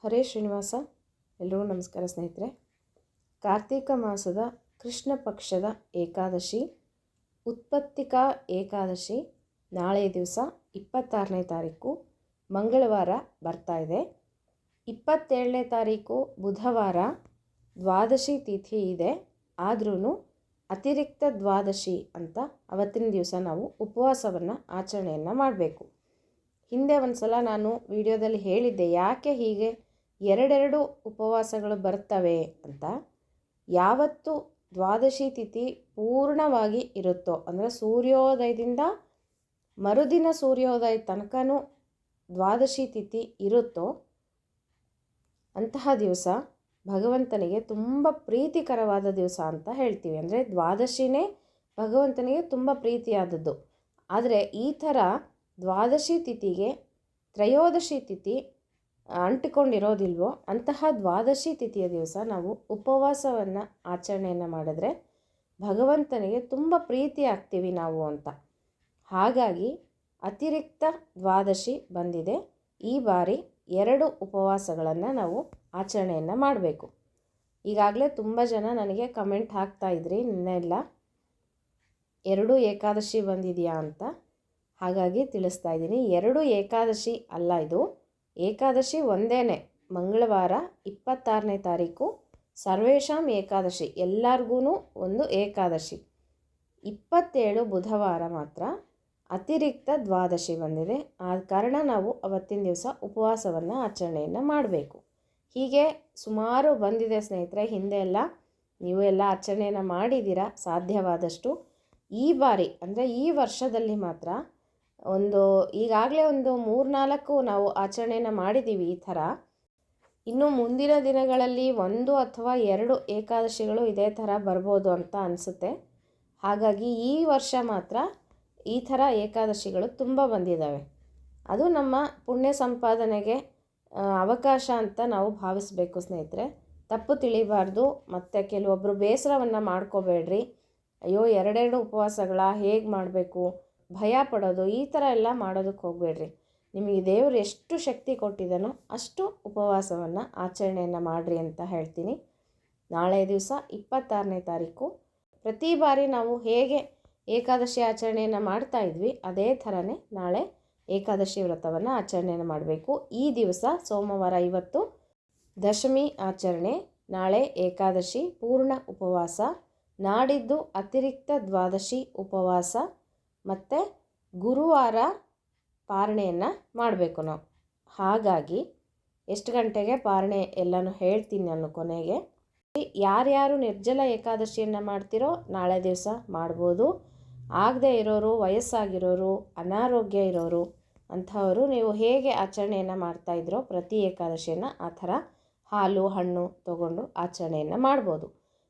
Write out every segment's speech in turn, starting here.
ಹರೇ ಶ್ರೀನಿವಾಸ. ಎಲ್ಲರಿಗೂ ನಮಸ್ಕಾರ ಸ್ನೇಹಿತರೆ. ಕಾರ್ತಿಕ ಮಾಸದ ಕೃಷ್ಣ ಪಕ್ಷದ ಏಕಾದಶಿ ಉತ್ಪತ್ತಿಕಾ ಏಕಾದಶಿ ನಾಳೆ ದಿವಸ 26ನೇ ತಾರೀಕು ಮಂಗಳವಾರ ಬರ್ತಾ ಇದೆ. 27ನೇ ತಾರೀಕು ಬುಧವಾರ ದ್ವಾದಶಿ ತಿಥಿ ಇದೆ. ಆದ್ರೂ ಅತಿರಿಕ್ತ ದ್ವಾದಶಿ ಅಂತ ಅವತ್ತಿನ ದಿವಸ ನಾವು ಉಪವಾಸವನ್ನು ಆಚರಣೆಯನ್ನು ಮಾಡಬೇಕು. ಹಿಂದೆ ಒಂದು ಸಲ ನಾನು ವಿಡಿಯೋದಲ್ಲಿ ಹೇಳಿದ್ದೆ ಯಾಕೆ ಹೀಗೆ ಎರಡೆರಡು ಉಪವಾಸಗಳು ಬರ್ತವೆ ಅಂತ. ಯಾವತ್ತು ದ್ವಾದಶಿ ತಿಥಿ ಪೂರ್ಣವಾಗಿ ಇರುತ್ತೋ ಅಂದರೆ ಸೂರ್ಯೋದಯದಿಂದ ಮರುದಿನ ಸೂರ್ಯೋದಯ ತನಕನೂ ದ್ವಾದಶಿ ತಿಥಿ ಇರುತ್ತೋ ಅಂತಹ ದಿವಸ ಭಗವಂತನಿಗೆ ತುಂಬ ಪ್ರೀತಿಕರವಾದ ದಿವಸ ಅಂತ ಹೇಳ್ತೀವಿ. ಅಂದರೆ ದ್ವಾದಶಿನೇ ಭಗವಂತನಿಗೆ ತುಂಬ ಪ್ರೀತಿಯಾದದ್ದು. ಆದರೆ ಈ ಥರ ದ್ವಾದಶಿ ತಿಥಿಗೆ ತ್ರಯೋದಶಿ ತಿಥಿ ಅಂಟಿಕೊಂಡಿರೋದಿಲ್ವೋ ಅಂತಹ ದ್ವಾದಶಿ ತಿಥಿಯ ದಿವಸ ನಾವು ಉಪವಾಸವನ್ನು ಆಚರಣೆಯನ್ನು ಮಾಡಿದ್ರೆ ಭಗವಂತನಿಗೆ ತುಂಬ ಪ್ರೀತಿ ಆಗ್ತೀವಿ ನಾವು ಅಂತ. ಹಾಗಾಗಿ ಅತಿರಿಕ್ತ ದ್ವಾದಶಿ ಬಂದಿದೆ. ಈ ಬಾರಿ 2 ಉಪವಾಸಗಳನ್ನು ನಾವು ಆಚರಣೆಯನ್ನು ಮಾಡಬೇಕು. ಈಗಾಗಲೇ ತುಂಬ ಜನ ನನಗೆ ಕಮೆಂಟ್ ಹಾಕ್ತಾಯಿದ್ರಿ ನಿನ್ನೆಲ್ಲ 2 ಏಕಾದಶಿ ಬಂದಿದೆಯಾ ಅಂತ. ಹಾಗಾಗಿ ತಿಳಿಸ್ತಾ ಇದ್ದೀನಿ, 2 ಏಕಾದಶಿ ಅಲ್ಲ, ಇದು ಏಕಾದಶಿ ಒಂದೇ. ಮಂಗಳವಾರ 26ನೇ ತಾರೀಕು ಸರ್ವೇಶಾಂ ಏಕಾದಶಿ, ಎಲ್ಲರಿಗೂ ಒಂದು ಏಕಾದಶಿ. 27 ಬುಧವಾರ ಮಾತ್ರ ಅತಿರಿಕ್ತ ದ್ವಾದಶಿ ಬಂದಿದೆ. ಆದ ಕಾರಣ ನಾವು ಅವತ್ತಿನ ದಿವಸ ಉಪವಾಸವನ್ನು ಆಚರಣೆಯನ್ನು ಮಾಡಬೇಕು. ಹೀಗೆ ಸುಮಾರು ಬಂದಿದೆ ಸ್ನೇಹಿತರೆ. ಹಿಂದೆ ಎಲ್ಲ ನೀವು ಎಲ್ಲ ಆಚರಣೆಯನ್ನು ಮಾಡಿದ್ದೀರಾ ಸಾಧ್ಯವಾದಷ್ಟು. ಈ ಬಾರಿ ಅಂದರೆ ಈ ವರ್ಷದಲ್ಲಿ ಮಾತ್ರ ಈಗಾಗಲೇ ಒಂದು 3-4 ನಾವು ಆಚರಣೆಯನ್ನು ಮಾಡಿದ್ದೀವಿ ಈ ಥರ. ಇನ್ನು ಮುಂದಿನ ದಿನಗಳಲ್ಲಿ 1 ಅಥವಾ 2 ಏಕಾದಶಿಗಳು ಇದೇ ಥರ ಬರ್ಬೋದು ಅಂತ ಅನಿಸುತ್ತೆ. ಹಾಗಾಗಿ ಈ ವರ್ಷ ಮಾತ್ರ ಈ ಥರ ಏಕಾದಶಿಗಳು ತುಂಬ ಬಂದಿದ್ದಾವೆ. ಅದು ನಮ್ಮ ಪುಣ್ಯ ಸಂಪಾದನೆಗೆ ಅವಕಾಶ ಅಂತ ನಾವು ಭಾವಿಸಬೇಕು ಸ್ನೇಹಿತರೆ. ತಪ್ಪು ತಿಳಿಬಾರ್ದು. ಮತ್ತು ಕೆಲವೊಬ್ಬರು ಬೇಸರವನ್ನು ಮಾಡ್ಕೋಬೇಡ್ರಿ. ಅಯ್ಯೋ 2 ಉಪವಾಸಗಳ ಹೇಗೆ ಮಾಡಬೇಕು, ಭಯ ಪಡೋದು, ಈ ಥರ ಎಲ್ಲ ಮಾಡೋದಕ್ಕೆ ಹೋಗಬೇಡ್ರಿ. ನಿಮಗೆ ದೇವರು ಎಷ್ಟು ಶಕ್ತಿ ಕೊಟ್ಟಿದ್ದಾನೋ ಅಷ್ಟು ಉಪವಾಸವನ್ನು ಆಚರಣೆಯನ್ನು ಮಾಡಿರಿ ಅಂತ ಹೇಳ್ತೀನಿ. ನಾಳೆ ದಿವಸ 26ನೇ ತಾರೀಕು ಪ್ರತಿ ಬಾರಿ ನಾವು ಹೇಗೆ ಏಕಾದಶಿ ಆಚರಣೆಯನ್ನು ಮಾಡ್ತಾ ಇದ್ವಿ ಅದೇ ಥರನೇ ನಾಳೆ ಏಕಾದಶಿ ವ್ರತವನ್ನು ಆಚರಣೆಯನ್ನು ಮಾಡಬೇಕು. ಈ ದಿವಸ ಸೋಮವಾರ, ಇವತ್ತು ದಶಮಿ ಆಚರಣೆ, ನಾಳೆ ಏಕಾದಶಿ ಪೂರ್ಣ ಉಪವಾಸ, ನಾಡಿದ್ದು ಅತಿರಿಕ್ತ ದ್ವಾದಶಿ ಉಪವಾಸ ಮತ್ತು ಗುರುವಾರ ಪಾರಣೆಯನ್ನು ಮಾಡಬೇಕು ನಾವು. ಹಾಗಾಗಿ ಎಷ್ಟು ಗಂಟೆಗೆ ಪಾರಣೆ ಎಲ್ಲನೂ ಹೇಳ್ತೀನಿ ನಾನು ಕೊನೆಗೆ. ಯಾರ್ಯಾರು ನಿರ್ಜಲ ಏಕಾದಶಿಯನ್ನು ಮಾಡ್ತಿರೋ ನಾಳೆ ದಿವಸ ಮಾಡ್ಬೋದು. ಆಗದೆ ಇರೋರು, ವಯಸ್ಸಾಗಿರೋರು, ಅನಾರೋಗ್ಯ ಇರೋರು ಅಂಥವರು ನೀವು ಹೇಗೆ ಆಚರಣೆಯನ್ನು ಮಾಡ್ತಾಯಿದ್ರೋ ಪ್ರತಿ ಏಕಾದಶಿಯನ್ನು ಆ ಥರ ಹಾಲು ಹಣ್ಣು ತಗೊಂಡು ಆಚರಣೆಯನ್ನು ಮಾಡ್ಬೋದು.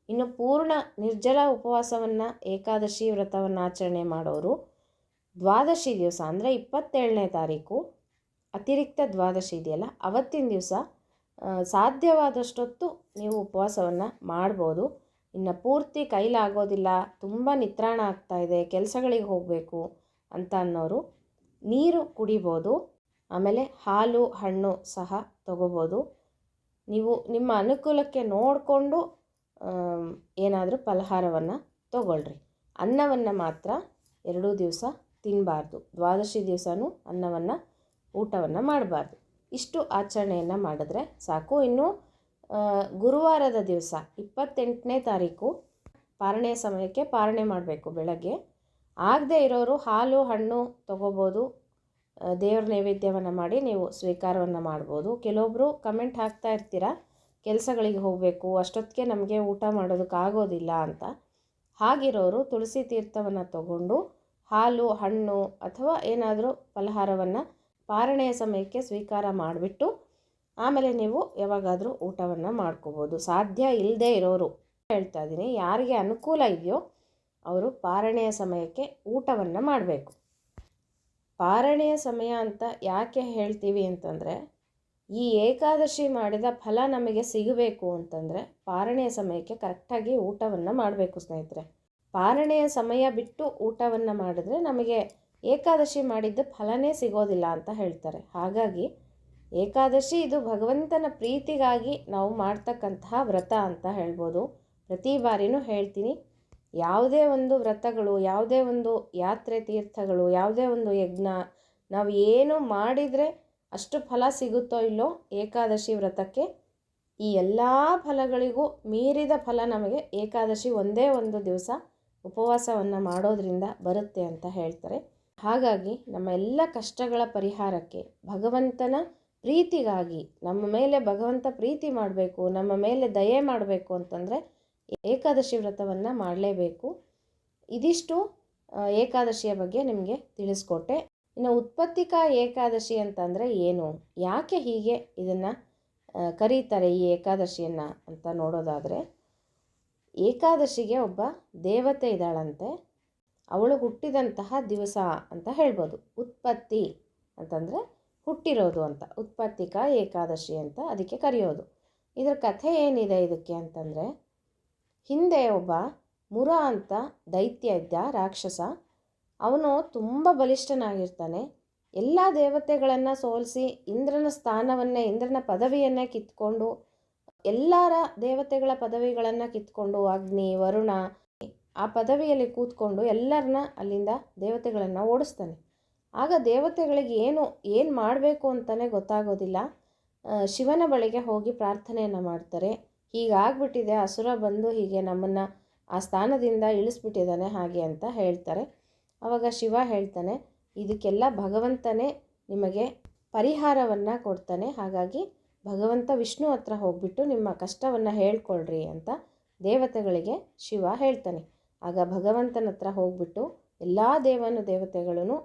ಇನ್ನು ಪೂರ್ಣ ನಿರ್ಜಲ ಉಪವಾಸವನ್ನು ಏಕಾದಶಿ ವ್ರತವನ್ನು ಆಚರಣೆ ಮಾಡೋರು ದ್ವಾದಶಿ ದಿವಸ ಅಂದರೆ 27ನೇ ತಾರೀಕು ಅತಿರಿಕ್ತ ದ್ವಾದಶಿ ಇದೆಯಲ್ಲ ಅವತ್ತಿನ ದಿವಸ ಸಾಧ್ಯವಾದಷ್ಟೊತ್ತು ನೀವು ಉಪವಾಸವನ್ನು ಮಾಡ್ಬೋದು. ಇನ್ನು ಪೂರ್ತಿ ಕೈಲಾಗೋದಿಲ್ಲ, ತುಂಬ ನಿತ್ರಾಣ ಆಗ್ತಾಯಿದೆ, ಕೆಲಸಗಳಿಗೆ ಹೋಗಬೇಕು ಅಂತ ಅನ್ನೋರು ನೀರು ಕುಡಿಬೋದು. ಆಮೇಲೆ ಹಾಲು ಹಣ್ಣು ಸಹ ತಗೋಬೋದು. ನೀವು ನಿಮ್ಮ ಅನುಕೂಲಕ್ಕೆ ನೋಡಿಕೊಂಡು ಏನಾದರೂ ಫಲಹಾರವನ್ನು ತಗೊಳ್ರಿ. ಅನ್ನವನ್ನು ಮಾತ್ರ 2 ದಿವಸ ತಿನ್ನಬಾರ್ದು. ದ್ವಾದಶಿ ದಿವಸನೂ ಊಟವನ್ನು ಮಾಡಬಾರ್ದು. ಇಷ್ಟು ಆಚರಣೆಯನ್ನು ಮಾಡಿದ್ರೆ ಸಾಕು. ಇನ್ನು ಗುರುವಾರದ ದಿವಸ 28ನೇ ತಾರೀಕು ಪಾರಣೆಯ ಸಮಯಕ್ಕೆ ಪಾರಣೆ ಮಾಡಬೇಕು ಬೆಳಗ್ಗೆ. ಆಗದೆ ಇರೋರು ಹಾಲು ಹಣ್ಣು ತಗೋಬೋದು. ದೇವ್ರ ನೈವೇದ್ಯವನ್ನು ಮಾಡಿ ನೀವು ಸ್ವೀಕಾರವನ್ನು ಮಾಡ್ಬೋದು. ಕೆಲವೊಬ್ಬರು ಕಮೆಂಟ್ ಹಾಕ್ತಾ ಇರ್ತೀರ ಕೆಲಸಗಳಿಗೆ ಹೋಗಬೇಕು, ಅಷ್ಟೊತ್ತಿಗೆ ನಮಗೆ ಊಟ ಮಾಡೋದಕ್ಕಾಗೋದಿಲ್ಲ ಅಂತ. ಹಾಗಿರೋರು ತುಳಸಿ ತೀರ್ಥವನ್ನು ತಗೊಂಡು ಹಾಲು ಹಣ್ಣು ಅಥವಾ ಏನಾದರೂ ಫಲಹಾರವನ್ನು ಪಾರಣೆಯ ಸಮಯಕ್ಕೆ ಸ್ವೀಕಾರ ಮಾಡಿಬಿಟ್ಟು ಆಮೇಲೆ ನೀವು ಯಾವಾಗಾದರೂ ಊಟವನ್ನು ಮಾಡ್ಕೋಬೋದು. ಸಾಧ್ಯ ಇಲ್ಲದೆ ಇರೋರು ಹೇಳ್ತಾ ಇದ್ದೀನಿ, ಯಾರಿಗೆ ಅನುಕೂಲ ಇದೆಯೋ ಅವರು ಪಾರಣೆಯ ಸಮಯಕ್ಕೆ ಊಟವನ್ನು ಮಾಡಬೇಕು. ಪಾರಣೆಯ ಸಮಯ ಅಂತ ಯಾಕೆ ಹೇಳ್ತೀವಿ ಅಂತಂದರೆ, ಈ ಏಕಾದಶಿ ಮಾಡಿದ ಫಲ ನಮಗೆ ಸಿಗಬೇಕು ಅಂತಂದರೆ ಪಾರಣೆಯ ಸಮಯಕ್ಕೆ ಕರೆಕ್ಟಾಗಿ ಊಟವನ್ನು ಮಾಡಬೇಕು ಸ್ನೇಹಿತರೆ. ಪಾರಣೆಯ ಸಮಯ ಬಿಟ್ಟು ಊಟವನ್ನು ಮಾಡಿದ್ರೆ ನಮಗೆ ಏಕಾದಶಿ ಮಾಡಿದ್ದ ಫಲನೇ ಸಿಗೋದಿಲ್ಲ ಅಂತ ಹೇಳ್ತಾರೆ. ಹಾಗಾಗಿ ಏಕಾದಶಿ ಇದು ಭಗವಂತನ ಪ್ರೀತಿಗಾಗಿ ನಾವು ಮಾಡ್ತಕ್ಕಂತಹ ವ್ರತ ಅಂತ ಹೇಳ್ಬೋದು. ಪ್ರತಿ ಬಾರಿನೂ ಹೇಳ್ತೀನಿ, ಯಾವುದೇ ಒಂದು ವ್ರತಗಳು, ಯಾವುದೇ ಒಂದು ಯಾತ್ರೆ ತೀರ್ಥಗಳು, ಯಾವುದೇ ಒಂದು ಯಜ್ಞ ನಾವು ಏನು ಮಾಡಿದರೆ ಅಷ್ಟು ಫಲ ಸಿಗುತ್ತೋ ಇಲ್ಲೋ, ಏಕಾದಶಿ ವ್ರತಕ್ಕೆ ಈ ಎಲ್ಲ ಫಲಗಳಿಗೂ ಮೀರಿದ ಫಲ ನಮಗೆ ಏಕಾದಶಿ ಒಂದೇ ಒಂದು ದಿವಸ ಉಪವಾಸವನ್ನು ಮಾಡೋದ್ರಿಂದ ಬರುತ್ತೆ ಅಂತ ಹೇಳ್ತಾರೆ. ಹಾಗಾಗಿ ನಮ್ಮ ಎಲ್ಲ ಕಷ್ಟಗಳ ಪರಿಹಾರಕ್ಕೆ, ಭಗವಂತನ ಪ್ರೀತಿಗಾಗಿ, ನಮ್ಮ ಮೇಲೆ ಭಗವಂತ ಪ್ರೀತಿ ಮಾಡಬೇಕು, ನಮ್ಮ ಮೇಲೆ ದಯೆ ಮಾಡಬೇಕು ಅಂತಂದರೆ ಏಕಾದಶಿ ವ್ರತವನ್ನು ಮಾಡಲೇಬೇಕು. ಇದಿಷ್ಟು ಏಕಾದಶಿಯ ಬಗ್ಗೆ ನಿಮಗೆ ತಿಳಿಸ್ಕೊಟ್ಟೆ. ಇನ್ನು ಉತ್ಪತ್ತಿಕಾ ಏಕಾದಶಿ ಅಂತಂದರೆ ಏನು, ಯಾಕೆ ಹೀಗೆ ಇದನ್ನು ಕರೀತಾರೆ ಈ ಏಕಾದಶಿಯನ್ನು ಅಂತ ನೋಡೋದಾದರೆ, ಏಕಾದಶಿಗೆ ಒಬ್ಬ ದೇವತೆ ಇದ್ದಾಳಂತೆ. ಅವಳು ಹುಟ್ಟಿದಂತಹ ದಿವಸ ಅಂತ ಹೇಳ್ಬೋದು. ಉತ್ಪತ್ತಿ ಅಂತಂದರೆ ಹುಟ್ಟಿರೋದು ಅಂತ, ಉತ್ಪತ್ತಿಕಾ ಏಕಾದಶಿ ಅಂತ ಅದಕ್ಕೆ ಕರೆಯೋದು. ಇದರ ಕಥೆ ಏನಿದೆ ಇದಕ್ಕೆ ಅಂತಂದರೆ, ಹಿಂದೆ ಒಬ್ಬ ಮುರ ಅಂತ ದೈತ್ಯ ಇದ್ದ, ರಾಕ್ಷಸ. ಅವನು ತುಂಬ ಬಲಿಷ್ಠನಾಗಿರ್ತಾನೆ. ಎಲ್ಲ ದೇವತೆಗಳನ್ನು ಸೋಲಿಸಿ ಇಂದ್ರನ ಸ್ಥಾನವನ್ನೇ, ಇಂದ್ರನ ಪದವಿಯನ್ನೇ ಕಿತ್ಕೊಂಡು, ಎಲ್ಲರ ದೇವತೆಗಳ ಪದವಿಗಳನ್ನು ಕಿತ್ಕೊಂಡು, ಅಗ್ನಿ, ವರುಣ ಆ ಪದವಿಯಲ್ಲಿ ಕೂತ್ಕೊಂಡು ಎಲ್ಲರನ್ನ ಅಲ್ಲಿಂದ ದೇವತೆಗಳನ್ನು ಓಡಿಸ್ತಾನೆ. ಆಗ ದೇವತೆಗಳಿಗೆ ಏನು ಮಾಡಬೇಕು ಅಂತಲೇ ಗೊತ್ತಾಗೋದಿಲ್ಲ. ಶಿವನ ಬಳಿಗೆ ಹೋಗಿ ಪ್ರಾರ್ಥನೆಯನ್ನು ಮಾಡ್ತಾರೆ. ಹೀಗಾಗ್ಬಿಟ್ಟಿದೆ, ಅಸುರ ಬಂದು ಹೀಗೆ ನಮ್ಮನ್ನು ಆ ಸ್ಥಾನದಿಂದ ಇಳಿಸ್ಬಿಟ್ಟಿದ್ದಾನೆ ಹಾಗೆ ಅಂತ ಹೇಳ್ತಾರೆ. ಆವಾಗ ಶಿವ ಹೇಳ್ತಾನೆ, ಇದಕ್ಕೆಲ್ಲ ಭಗವಂತನೇ ನಿಮಗೆ ಪರಿಹಾರವನ್ನು ಕೊಡ್ತಾನೆ. ಹಾಗಾಗಿ ಭಗವಂತ ವಿಷ್ಣು ಹತ್ರ ಹೋಗ್ಬಿಟ್ಟು ನಿಮ್ಮ ಕಷ್ಟವನ್ನು ಹೇಳ್ಕೊಳ್ರಿ ಅಂತ ದೇವತೆಗಳಿಗೆ ಶಿವ ಹೇಳ್ತಾನೆ. ಆಗ ಭಗವಂತನ ಹತ್ರ ಹೋಗ್ಬಿಟ್ಟು ಎಲ್ಲ ದೇವತೆಗಳೂ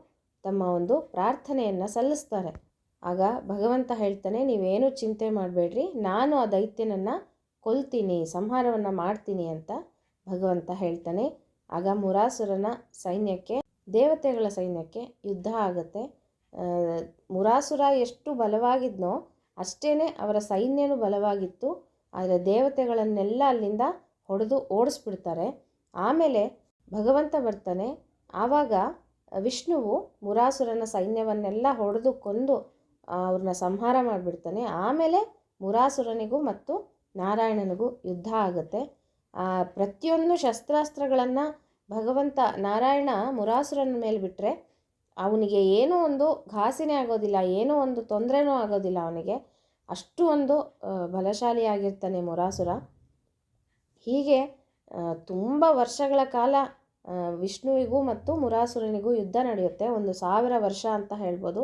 ತಮ್ಮ ಒಂದು ಪ್ರಾರ್ಥನೆಯನ್ನು ಸಲ್ಲಿಸ್ತಾರೆ. ಆಗ ಭಗವಂತ ಹೇಳ್ತಾನೆ, ನೀವೇನು ಚಿಂತೆ ಮಾಡಬೇಡ್ರಿ, ನಾನು ಆ ದೈತ್ಯನನ್ನು ಕೊಲ್ತೀನಿ, ಸಂಹಾರವನ್ನು ಮಾಡ್ತೀನಿ ಅಂತ ಭಗವಂತ ಹೇಳ್ತಾನೆ. ಆಗ ಮುರಾಸುರನ ಸೈನ್ಯಕ್ಕೆ, ದೇವತೆಗಳ ಸೈನ್ಯಕ್ಕೆ ಯುದ್ಧ ಆಗುತ್ತೆ. ಮುರಾಸುರ ಎಷ್ಟು ಬಲವಾಗಿದ್ನೋ ಅಷ್ಟೇ ಅವರ ಸೈನ್ಯನೂ ಬಲವಾಗಿತ್ತು. ಆದರೆ ದೇವತೆಗಳನ್ನೆಲ್ಲ ಅಲ್ಲಿಂದ ಹೊಡೆದು ಓಡಿಸ್ಬಿಡ್ತಾರೆ. ಆಮೇಲೆ ಭಗವಂತ ಬರ್ತಾನೆ. ಆವಾಗ ವಿಷ್ಣುವು ಮುರಾಸುರನ ಸೈನ್ಯವನ್ನೆಲ್ಲ ಹೊಡೆದು ಕೊಂದು ಅವ್ರನ್ನ ಸಂಹಾರ ಮಾಡಿಬಿಡ್ತಾನೆ. ಆಮೇಲೆ ಮುರಾಸುರನಿಗೂ ಮತ್ತು ನಾರಾಯಣನಿಗೂ ಯುದ್ಧ ಆಗುತ್ತೆ. ಪ್ರತಿಯೊಂದು ಶಸ್ತ್ರಾಸ್ತ್ರಗಳನ್ನು ಭಗವಂತ ನಾರಾಯಣ ಮುರಾಸುರನ ಮೇಲೆ ಬಿಟ್ಟರೆ ಅವನಿಗೆ ಏನೂ ಒಂದು ಘಾಸಿನೇ ಆಗೋದಿಲ್ಲ, ಏನೂ ಒಂದು ತೊಂದರೆನೂ ಆಗೋದಿಲ್ಲ ಅವನಿಗೆ. ಅಷ್ಟು ಒಂದು ಬಲಶಾಲಿಯಾಗಿರ್ತಾನೆ ಮುರಾಸುರ. ಹೀಗೆ ತುಂಬ ವರ್ಷಗಳ ಕಾಲ ವಿಷ್ಣುವಿಗೂ ಮತ್ತು ಮುರಾಸುರನಿಗೂ ಯುದ್ಧ ನಡೆಯುತ್ತೆ. 1000 ವರ್ಷ ಅಂತ ಹೇಳ್ಬೋದು.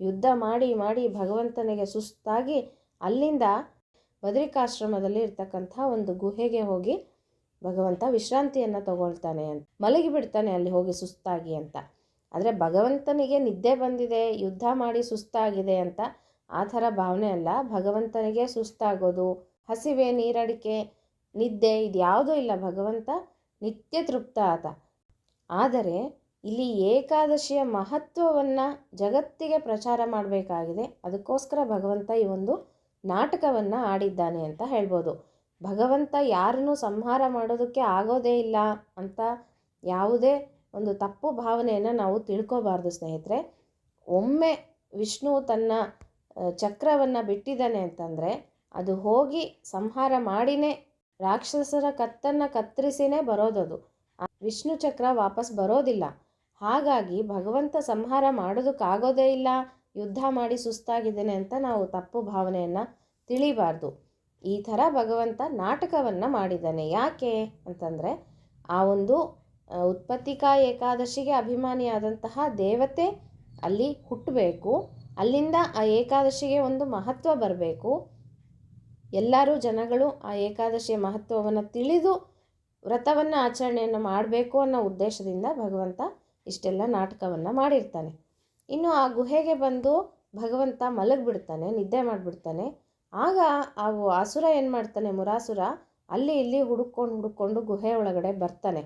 ಯುದ್ಧ ಮಾಡಿ ಮಾಡಿ ಭಗವಂತನಿಗೆ ಸುಸ್ತಾಗಿ ಅಲ್ಲಿಂದ ಬದರಿಕಾಶ್ರಮದಲ್ಲಿ ಇರ್ತಕ್ಕಂಥ ಒಂದು ಗುಹೆಗೆ ಹೋಗಿ ಭಗವಂತ ವಿಶ್ರಾಂತಿಯನ್ನು ತಗೊಳ್ತಾನೆ ಅಂತ, ಮಲಗಿಬಿಡ್ತಾನೆ ಅಲ್ಲಿ ಹೋಗಿ ಸುಸ್ತಾಗಿ ಅಂತ. ಆದರೆ ಭಗವಂತನಿಗೆ ನಿದ್ದೆ ಬಂದಿದೆ, ಯುದ್ಧ ಮಾಡಿ ಸುಸ್ತಾಗಿದೆ ಅಂತ ಆ ಥರ ಭಾವನೆ ಅಲ್ಲ. ಭಗವಂತನಿಗೆ ಸುಸ್ತಾಗೋದು, ಹಸಿವೆ, ನೀರಡಿಕೆ, ನಿದ್ದೆ ಇದ್ಯಾವುದೂ ಇಲ್ಲ. ಭಗವಂತ ನಿತ್ಯ ತೃಪ್ತ ಆತ. ಆದರೆ ಇಲ್ಲಿ ಏಕಾದಶಿಯ ಮಹತ್ವವನ್ನು ಜಗತ್ತಿಗೆ ಪ್ರಚಾರ ಮಾಡಬೇಕಾಗಿದೆ. ಅದಕ್ಕೋಸ್ಕರ ಭಗವಂತ ಈ ಒಂದು ನಾಟಕವನ್ನು ಆಡಿದ್ದಾನೆ ಅಂತ ಹೇಳ್ಬೋದು. ಭಗವಂತ ಯಾರನ್ನೂ ಸಂಹಾರ ಮಾಡೋದಕ್ಕೆ ಆಗೋದೇ ಇಲ್ಲ ಅಂತ ಯಾವುದೇ ಒಂದು ತಪ್ಪು ಭಾವನೆಯನ್ನು ನಾವು ತಿಳ್ಕೋಬಾರ್ದು ಸ್ನೇಹಿತರೆ. ಒಮ್ಮೆ ವಿಷ್ಣು ತನ್ನ ಚಕ್ರವನ್ನು ಬಿಟ್ಟಿದ್ದಾನೆ ಅಂತಂದರೆ ಅದು ಹೋಗಿ ಸಂಹಾರ ಮಾಡಿನೇ, ರಾಕ್ಷಸರ ಕತ್ತನ್ನು ಕತ್ತರಿಸಿನೇ ಬರೋದದು. ವಿಷ್ಣು ಚಕ್ರ ವಾಪಸ್ ಬರೋದಿಲ್ಲ. ಹಾಗಾಗಿ ಭಗವಂತ ಸಂಹಾರ ಮಾಡೋದಕ್ಕಾಗೋದೇ ಇಲ್ಲ, ಯುದ್ಧ ಮಾಡಿ ಸುಸ್ತಾಗಿದ್ದೇನೆ ಅಂತ ನಾವು ತಪ್ಪು ಭಾವನೆಯನ್ನು ತಿಳಿಬಾರ್ದು. ಈ ಥರ ಭಗವಂತ ನಾಟಕವನ್ನು ಮಾಡಿದ್ದಾನೆ. ಯಾಕೆ ಅಂತಂದರೆ ಆ ಒಂದು ಉತ್ಪತ್ತಿಕಾ ಏಕಾದಶಿಗೆ ಅಭಿಮಾನಿಯಾದಂತಹ ದೇವತೆ ಅಲ್ಲಿ ಹುಟ್ಟಬೇಕು. ಅಲ್ಲಿಂದ ಆ ಏಕಾದಶಿಗೆ ಒಂದು ಮಹತ್ವ ಬರಬೇಕು. ಎಲ್ಲರೂ ಜನಗಳು ಆ ಏಕಾದಶಿಯ ಮಹತ್ವವನ್ನು ತಿಳಿದು ವ್ರತವನ್ನು ಆಚರಣೆಯನ್ನು ಮಾಡಬೇಕು ಅನ್ನೋ ಉದ್ದೇಶದಿಂದ ಭಗವಂತ ಇಷ್ಟೆಲ್ಲ ನಾಟಕವನ್ನು ಮಾಡಿರ್ತಾನೆ. ಇನ್ನು ಆ ಗುಹೆಗೆ ಬಂದು ಭಗವಂತ ಮಲಗಿಬಿಡ್ತಾನೆ, ನಿದ್ದೆ ಮಾಡಿಬಿಡ್ತಾನೆ. ಆಗ ಆ ಅಸುರ ಏನು ಮಾಡ್ತಾನೆ, ಮುರಾಸುರ ಅಲ್ಲಿ ಇಲ್ಲಿ ಹುಡುಕೊಂಡು ಗುಹೆ ಒಳಗಡೆ ಬರ್ತಾನೆ.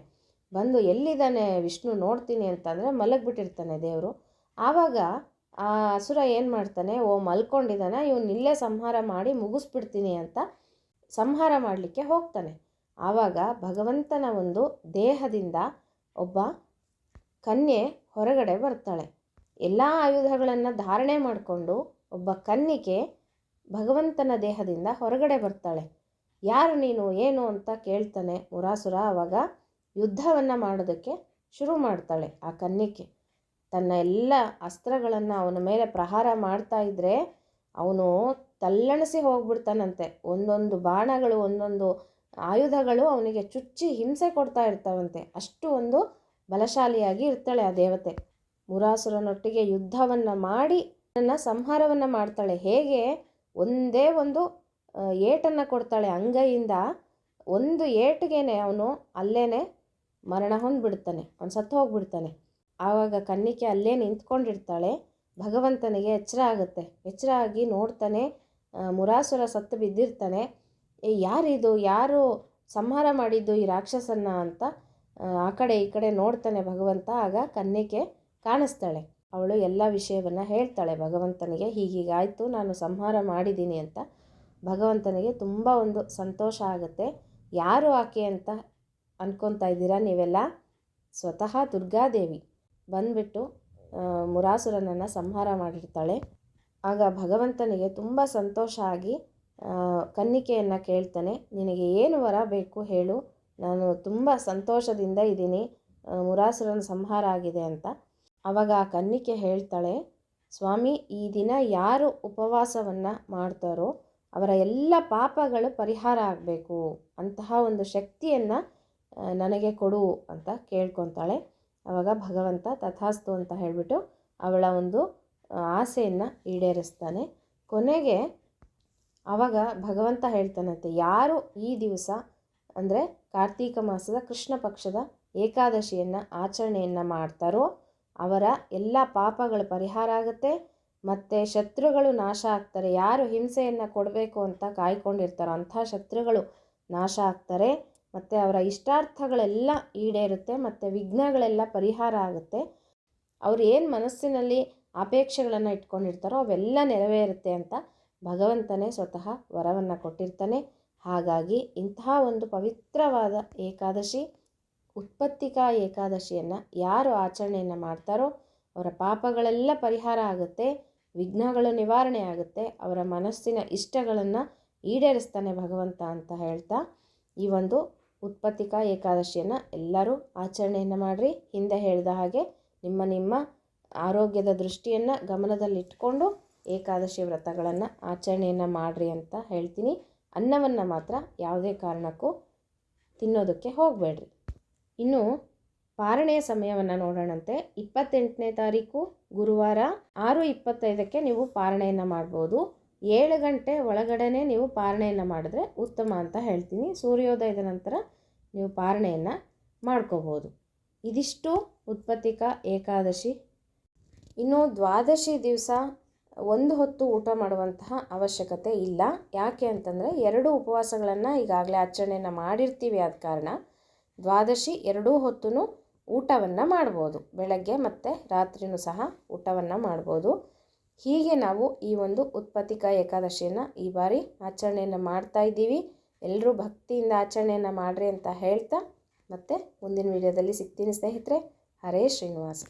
ಬಂದು ಎಲ್ಲಿದ್ದಾನೆ ವಿಷ್ಣು ನೋಡ್ತೀನಿ ಅಂತಂದರೆ ಮಲಗಿಬಿಟ್ಟಿರ್ತಾನೆ ದೇವರು. ಆವಾಗ ಆ ಅಸುರ ಏನು ಮಾಡ್ತಾನೆ, ಮಲ್ಕೊಂಡಿದ್ದಾನೆ, ಇವನು ಇಲ್ಲೇ ಸಂಹಾರ ಮಾಡಿ ಮುಗಿಸ್ಬಿಡ್ತೀನಿ ಅಂತ ಸಂಹಾರ ಮಾಡಲಿಕ್ಕೆ ಹೋಗ್ತಾನೆ. ಆವಾಗ ಭಗವಂತನ ಒಂದು ದೇಹದಿಂದ ಒಬ್ಬ ಕನ್ಯೆ ಹೊರಗಡೆ ಬರ್ತಾಳೆ. ಎಲ್ಲ ಆಯುಧಗಳನ್ನು ಧಾರಣೆ ಮಾಡಿಕೊಂಡು ಒಬ್ಬ ಕನ್ನಿಕೆ ಭಗವಂತನ ದೇಹದಿಂದ ಹೊರಗಡೆ ಬರ್ತಾಳೆ. ಯಾರು ನೀನು, ಏನು ಅಂತ ಕೇಳ್ತಾನೆ ಮುರಾಸುರ. ಆವಾಗ ಯುದ್ಧವನ್ನು ಮಾಡೋದಕ್ಕೆ ಶುರು ಮಾಡ್ತಾಳೆ ಆ ಕನ್ನಿಕೆ. ತನ್ನ ಎಲ್ಲ ಅಸ್ತ್ರಗಳನ್ನು ಅವನ ಮೇಲೆ ಪ್ರಹಾರ ಮಾಡ್ತಾ ಇದ್ದರೆ ಅವನು ತಲ್ಲಣಿಸಿ ಹೋಗ್ಬಿಡ್ತಾನಂತೆ. ಒಂದೊಂದು ಬಾಣಗಳು, ಒಂದೊಂದು ಆಯುಧಗಳು ಅವನಿಗೆ ಚುಚ್ಚಿ ಹಿಂಸೆ ಕೊಡ್ತಾ ಇರ್ತಾವಂತೆ. ಅಷ್ಟು ಒಂದು ಬಲಶಾಲಿಯಾಗಿ ಇರ್ತಾಳೆ ಆ ದೇವತೆ. ಮುರಾಸುರನೊಟ್ಟಿಗೆ ಯುದ್ಧವನ್ನು ಮಾಡಿ ನನ್ನ ಸಂಹಾರವನ್ನು ಮಾಡ್ತಾಳೆ. ಹೇಗೆ ಒಂದೇ ಒಂದು ಏಟನ್ನು ಕೊಡ್ತಾಳೆ ಅಂಗೈಯಿಂದ. ಒಂದು ಏಟಿಗೇನೆ ಅವನು ಅಲ್ಲೇ ಮರಣ ಹೊಂದ್ಬಿಡ್ತಾನೆ, ಅವನು ಸತ್ತು ಹೋಗ್ಬಿಡ್ತಾನೆ. ಆವಾಗ ಕನ್ನಿಕೆ ಅಲ್ಲೇ ನಿಂತ್ಕೊಂಡಿರ್ತಾಳೆ. ಭಗವಂತನಿಗೆ ಎಚ್ಚರ ಆಗುತ್ತೆ. ಎಚ್ಚರ ಆಗಿ ನೋಡ್ತಾನೆ, ಮುರಾಸುರ ಸತ್ತು ಬಿದ್ದಿರ್ತಾನೆ. ಯಾರಿದು, ಯಾರು ಸಂಹಾರ ಮಾಡಿದ್ದು ಈ ರಾಕ್ಷಸನ್ನ ಅಂತ ಆ ಕಡೆ ಈ ಕಡೆ ನೋಡ್ತಾನೆ ಭಗವಂತ. ಆಗ ಕನ್ನಿಕೆ ಕಾಣಿಸ್ತಾಳೆ. ಅವಳು ಎಲ್ಲ ವಿಷಯವನ್ನು ಹೇಳ್ತಾಳೆ ಭಗವಂತನಿಗೆ. ಹೀಗೀಗಾಯಿತು, ನಾನು ಸಂಹಾರ ಮಾಡಿದ್ದೀನಿ ಅಂತ. ಭಗವಂತನಿಗೆ ತುಂಬ ಒಂದು ಸಂತೋಷ ಆಗುತ್ತೆ. ಯಾರು ಆಕೆ ಅಂತ ಅಂದ್ಕೊತಾ ಇದ್ದೀರಾ ನೀವೆಲ್ಲ? ಸ್ವತಃ ದುರ್ಗಾದೇವಿ ಬಂದುಬಿಟ್ಟು ಮುರಾಸುರನನ್ನು ಸಂಹಾರ ಮಾಡಿರ್ತಾಳೆ. ಆಗ ಭಗವಂತನಿಗೆ ತುಂಬ ಸಂತೋಷ ಆಗಿ ಕನ್ನಿಕೆಯನ್ನು ಕೇಳ್ತಾನೆ, ನಿನಗೆ ಏನು ವರ ಬೇಕು ಹೇಳು, ನಾನು ತುಂಬ ಸಂತೋಷದಿಂದ ಇದ್ದೀನಿ, ಮುರಾಸುರನ ಸಂಹಾರ ಆಗಿದೆ ಅಂತ. ಆವಾಗ ಆ ಕನ್ನಿಕೆ ಹೇಳ್ತಾಳೆ, ಸ್ವಾಮಿ, ಈ ದಿನ ಯಾರು ಉಪವಾಸವನ್ನು ಮಾಡ್ತಾರೋ ಅವರ ಎಲ್ಲ ಪಾಪಗಳು ಪರಿಹಾರ ಆಗಬೇಕು, ಅಂತಹ ಒಂದು ಶಕ್ತಿಯನ್ನು ನನಗೆ ಕೊಡು ಅಂತ ಕೇಳ್ಕೊತಾಳೆ. ಆವಾಗ ಭಗವಂತ ತಥಾಸ್ತು ಅಂತ ಹೇಳಿಬಿಟ್ಟು ಅವಳ ಒಂದು ಆಸೆಯನ್ನು ಈಡೇರಿಸ್ತಾನೆ. ಕೊನೆಗೆ ಆವಾಗ ಭಗವಂತ ಹೇಳ್ತಾನಂತೆ, ಯಾರು ಈ ದಿವಸ ಅಂದರೆ ಕಾರ್ತೀಕ ಮಾಸದ ಕೃಷ್ಣ ಪಕ್ಷದ ಏಕಾದಶಿಯನ್ನು ಆಚರಣೆಯನ್ನು ಮಾಡ್ತಾರೋ ಅವರ ಎಲ್ಲ ಪಾಪಗಳು ಪರಿಹಾರ ಆಗುತ್ತೆ, ಮತ್ತು ಶತ್ರುಗಳು ನಾಶ ಆಗ್ತಾರೆ. ಯಾರು ಹಿಂಸೆಯನ್ನು ಕೊಡಬೇಕು ಅಂತ ಕಾಯ್ಕೊಂಡಿರ್ತಾರೋ ಅಂಥ ಶತ್ರುಗಳು ನಾಶ ಆಗ್ತಾರೆ, ಮತ್ತು ಅವರ ಇಷ್ಟಾರ್ಥಗಳೆಲ್ಲ ಈಡೇರುತ್ತೆ, ಮತ್ತು ವಿಘ್ನಗಳೆಲ್ಲ ಪರಿಹಾರ ಆಗುತ್ತೆ. ಅವ್ರು ಏನು ಮನಸ್ಸಿನಲ್ಲಿ ಅಪೇಕ್ಷೆಗಳನ್ನು ಇಟ್ಕೊಂಡಿರ್ತಾರೋ ಅವೆಲ್ಲ ನೆರವೇರುತ್ತೆ ಅಂತ ಭಗವಂತನೇ ಸ್ವತಃ ವರವನ್ನು ಕೊಟ್ಟಿರ್ತಾನೆ. ಹಾಗಾಗಿ ಇಂತಹ ಒಂದು ಪವಿತ್ರವಾದ ಏಕಾದಶಿ, ಉತ್ಪತ್ತಿಕಾ ಏಕಾದಶಿಯನ್ನು ಯಾರು ಆಚರಣೆಯನ್ನು ಮಾಡ್ತಾರೋ ಅವರ ಪಾಪಗಳೆಲ್ಲ ಪರಿಹಾರ ಆಗುತ್ತೆ, ವಿಘ್ನಗಳು ನಿವಾರಣೆ ಆಗುತ್ತೆ, ಅವರ ಮನಸ್ಸಿನ ಇಷ್ಟಗಳನ್ನು ಈಡೇರಿಸ್ತಾನೆ ಭಗವಂತ ಅಂತ ಹೇಳ್ತಾ ಈ ಒಂದು ಉತ್ಪತ್ತಿಕಾ ಏಕಾದಶಿಯನ್ನು ಎಲ್ಲರೂ ಆಚರಣೆಯನ್ನು ಮಾಡಿರಿ. ಹಿಂದೆ ಹೇಳಿದ ಹಾಗೆ ನಿಮ್ಮ ಆರೋಗ್ಯದ ದೃಷ್ಟಿಯನ್ನು ಗಮನದಲ್ಲಿಟ್ಕೊಂಡು ಏಕಾದಶಿ ವ್ರತಗಳನ್ನು ಆಚರಣೆಯನ್ನು ಮಾಡಿರಿ ಅಂತ ಹೇಳ್ತೀನಿ. ಅನ್ನವನ್ನು ಮಾತ್ರ ಯಾವುದೇ ಕಾರಣಕ್ಕೂ ತಿನ್ನೋದಕ್ಕೆ ಹೋಗಬೇಡ್ರಿ. ಇನ್ನು ಪಾರಣೆಯ ಸಮಯವನ್ನು ನೋಡೋಣಂತೆ. 28ನೇ ತಾರೀಕು ಗುರುವಾರ 6:25ಕ್ಕೆ ನೀವು ಪಾರಣೆಯನ್ನು ಮಾಡ್ಬೋದು. 7 ಗಂಟೆ ಒಳಗಡೆ ನೀವು ಪಾರಣೆಯನ್ನು ಮಾಡಿದ್ರೆ ಉತ್ತಮ ಅಂತ ಹೇಳ್ತೀನಿ. ಸೂರ್ಯೋದಯದ ನಂತರ ನೀವು ಪಾರಣೆಯನ್ನು ಮಾಡ್ಕೋಬೋದು. ಇದಿಷ್ಟು ಉತ್ಪತ್ತಿಕಾ ಏಕಾದಶಿ. ಇನ್ನು ದ್ವಾದಶಿ ದಿವಸ ಒಂದು ಹೊತ್ತು ಊಟ ಮಾಡುವಂತಹ ಅವಶ್ಯಕತೆ ಇಲ್ಲ. ಯಾಕೆ ಅಂತಂದರೆ 2 ಉಪವಾಸಗಳನ್ನು ಈಗಾಗಲೇ ಆಚರಣೆಯನ್ನು ಮಾಡಿರ್ತೀವಿ. ಆದ ಕಾರಣ ದ್ವಾದಶಿ 2 ಹೊತ್ತು ಊಟವನ್ನು ಮಾಡ್ಬೋದು. ಬೆಳಗ್ಗೆ ಮತ್ತು ರಾತ್ರಿನೂ ಸಹ ಊಟವನ್ನು ಮಾಡ್ಬೋದು. ಹೀಗೆ ನಾವು ಈ ಒಂದು ಉತ್ಪತ್ತಿಕಾ ಏಕಾದಶಿಯನ್ನು ಈ ಬಾರಿ ಆಚರಣೆಯನ್ನು ಮಾಡ್ತಾ ಇದ್ದೀವಿ. ಎಲ್ಲರೂ ಭಕ್ತಿಯಿಂದ ಆಚರಣೆಯನ್ನು ಮಾಡಿರಿ ಅಂತ ಹೇಳ್ತಾ ಮತ್ತೆ ಮುಂದಿನ ವಿಡಿಯೋದಲ್ಲಿ ಸಿಗ್ತೀನಿ ಸ್ನೇಹಿತರೆ. ಹರೇ ಶ್ರೀನಿವಾಸ.